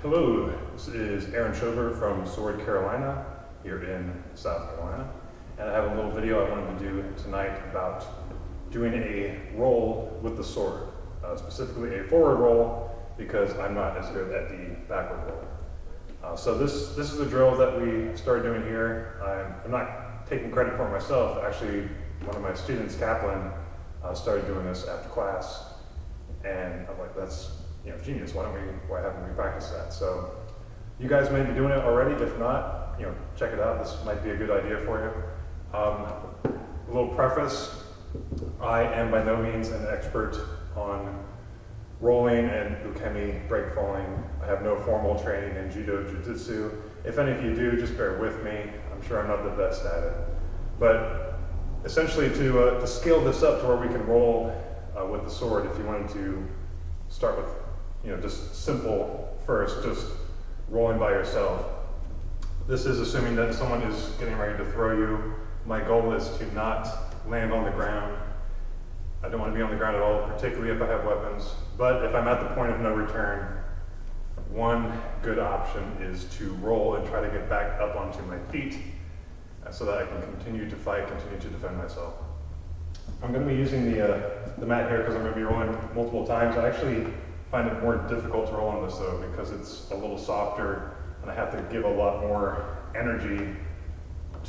Hello, this is Aaron Schober from Sword, Carolina, here in South Carolina. And I have a little video I wanted to do tonight about doing a roll with the sword, specifically a forward roll, because I'm not as good at the backward roll. So this is a drill that we started doing here. I'm not taking credit for it myself. Actually, one of my students, Kaplan, started doing this after class, and I'm like, that's genius. Why haven't we practiced that? So you guys may be doing it already. If not, check it out. This might be a good idea for you. A little preface: I am by no means an expert on rolling and ukemi, break falling. I have no formal training in judo, jiu-jitsu. If any of you do, just bear with me. I'm sure I'm not the best at it. But essentially, to scale this up to where we can roll with the sword, if you wanted to start with just simple first, just rolling by yourself. This is assuming that someone is getting ready to throw you. My goal is to not land on the ground. I don't want to be on the ground at all, particularly if I have weapons. But if I'm at the point of no return, one good option is to roll and try to get back up onto my feet so that I can continue to fight, continue to defend myself. I'm going to be using the mat here because I'm going to be rolling multiple times. I actually find it more difficult to roll on this though because it's a little softer and I have to give a lot more energy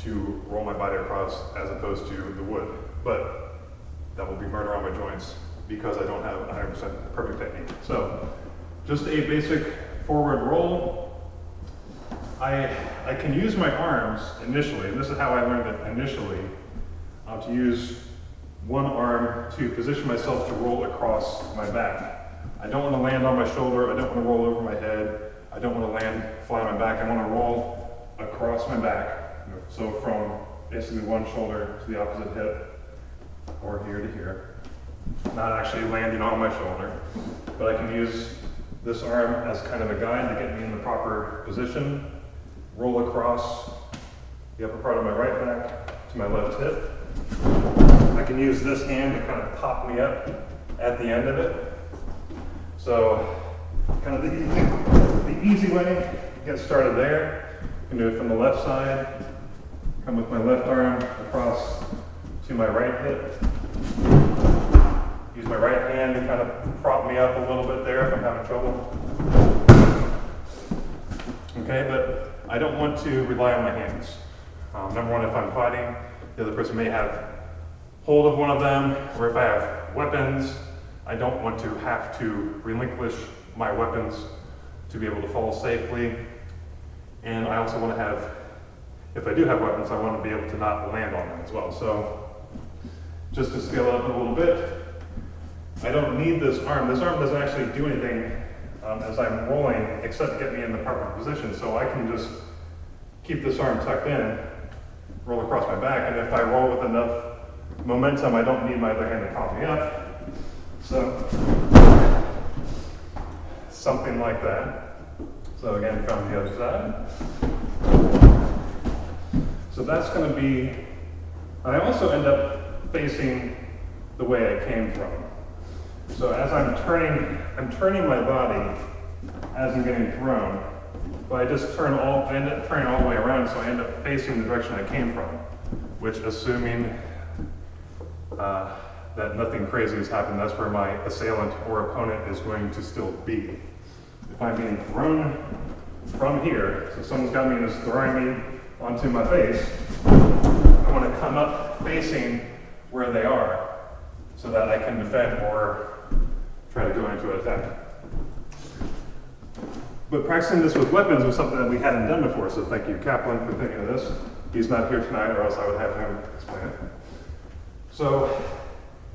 to roll my body across as opposed to the wood. But that will be murder on my joints because I don't have 100% perfect technique. So just a basic forward roll. I can use my arms initially, and this is how I learned it initially, to use one arm to position myself to roll across my back. I don't want to land on my shoulder, I don't want to roll over my head, I don't want to land flat on my back, I want to roll across my back. So from basically one shoulder to the opposite hip, or here to here. Not actually landing on my shoulder, but I can use this arm as kind of a guide to get me in the proper position, roll across the upper part of my right back to my left hip. I can use this hand to kind of pop me up at the end of it. So, kind of the easy way to get started there. You can do it from the left side, come with my left arm across to my right hip. Use my right hand to kind of prop me up a little bit there if I'm having trouble. Okay, but I don't want to rely on my hands. Number one, if I'm fighting, the other person may have hold of one of them, or if I have weapons, I don't want to have to relinquish my weapons to be able to fall safely. And I also want to have, if I do have weapons, I want to be able to not land on them as well. So just to scale it up a little bit, I don't need this arm. This arm doesn't actually do anything as I'm rolling except get me in the proper position. So I can just keep this arm tucked in, roll across my back, and if I roll with enough momentum, I don't need my other hand to prop me up. So, something like that. So again, from the other side. So that's going to be, I also end up facing the way I came from. So as I'm turning my body as I'm getting thrown, but I end up turning all the way around, so I end up facing the direction I came from, which, assuming that nothing crazy has happened, that's where my assailant or opponent is going to still be. If I'm being thrown from here, so someone's got me and is throwing me onto my face, I want to come up facing where they are so that I can defend or try to go into an attack. But practicing this with weapons was something that we hadn't done before, so thank you, Kaplan, for thinking of this. He's not here tonight, or else I would have him explain it. So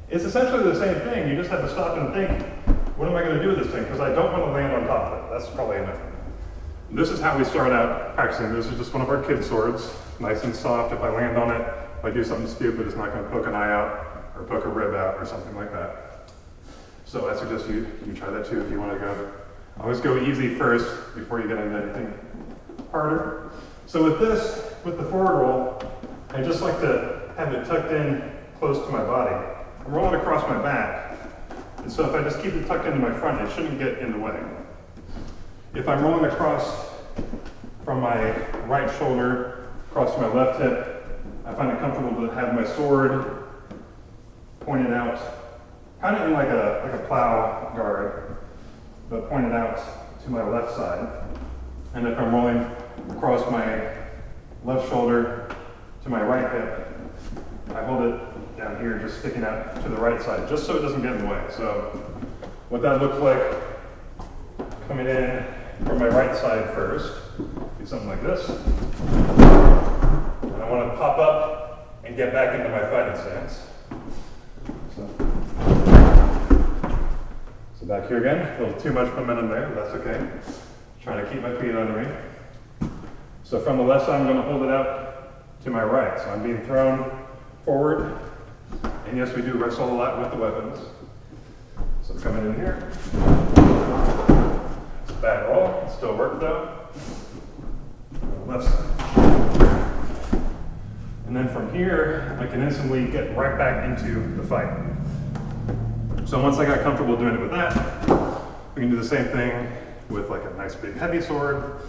it's essentially the same thing. You just have to stop and think, what am I going to do with this thing? Because I don't want to land on top of it. That's probably enough. This is how we start out practicing. This is just one of our kid swords, nice and soft. If I land on it, if I do something stupid, it's not going to poke an eye out or poke a rib out or something like that. So I suggest you try that too if you want to go. Always go easy first before you get into anything harder. So with the forward roll, I just like to have it tucked in close to my body. I'm rolling across my back, and so if I just keep it tucked into my front, it shouldn't get in the way. if I'm rolling across from my right shoulder across to my left hip, I find it comfortable to have my sword pointed out, kind of in like a plow guard, but pointed out to my left side. And if I'm rolling across my left shoulder to my right hip, I hold it down here, just sticking out to the right side, just so it doesn't get in the way. So what that looks like, coming in from my right side first, do something like this. And I want to pop up and get back into my fighting stance. So back here again, a little too much momentum there, but that's okay. Trying to keep my feet under me. So from the left side, I'm going to hold it out to my right. So I'm being thrown forward. And yes, we do wrestle a lot with the weapons. So I'm coming in here. It's a bad roll. It still worked though. Left side. And then from here, I can instantly get right back into the fight. So once I got comfortable doing it with that, we can do the same thing with like a nice big heavy sword.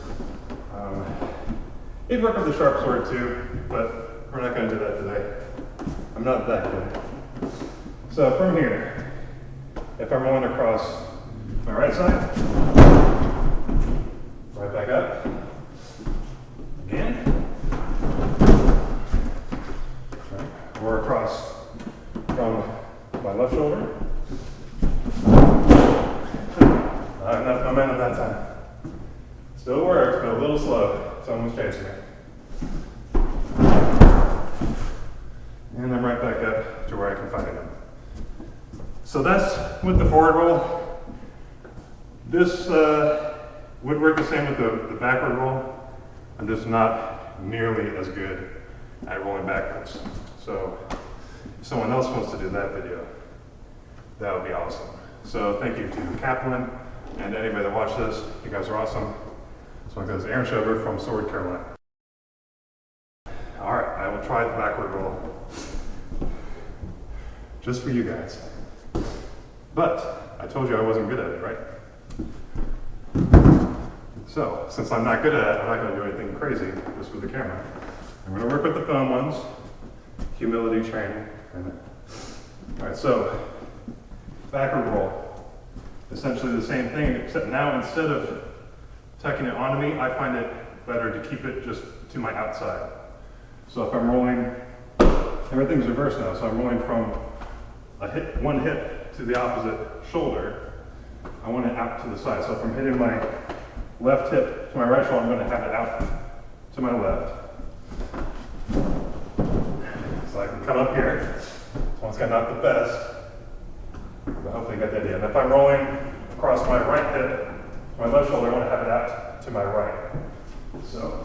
It'd work with a sharp sword too, but we're not going to do that today. I'm not that good. So from here, if I'm rolling across my right side, right back up, again, right. Or across from my left shoulder. Not enough momentum that time. Still works, but a little slow. Someone's chasing me. And then right back up to where I can find it. So that's with the forward roll. This would work the same with the backward roll. I'm just not nearly as good at rolling backwards. So if someone else wants to do that video, that would be awesome. So thank you to Kaplan and anybody that watched this. You guys are awesome. So this is Aaron Schober from Sword, Carolina. All right, I will try the backward roll just for you guys. But I told you I wasn't good at it, right? So since I'm not good at it, I'm not going to do anything crazy just with the camera. I'm going to work with the phone ones. Humility training. All right, so backward roll. Essentially the same thing, except now instead of tucking it onto me, I find it better to keep it just to my outside. So if I'm rolling, everything's reversed now, so I'm rolling from one hip to the opposite shoulder. I want it out to the side. So if I'm hitting my left hip to my right shoulder, I'm going to have it out to my left. So I can come up here. This one's got not the best, but hopefully you got the idea. And if I'm rolling across my right hip, my left shoulder, I want to have it out to my right. So,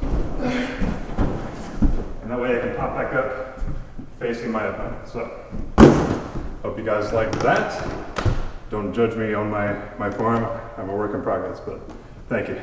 and that way I can pop back up facing my opponent. So, hope you guys liked that. Don't judge me on my form. I'm a work in progress, but thank you.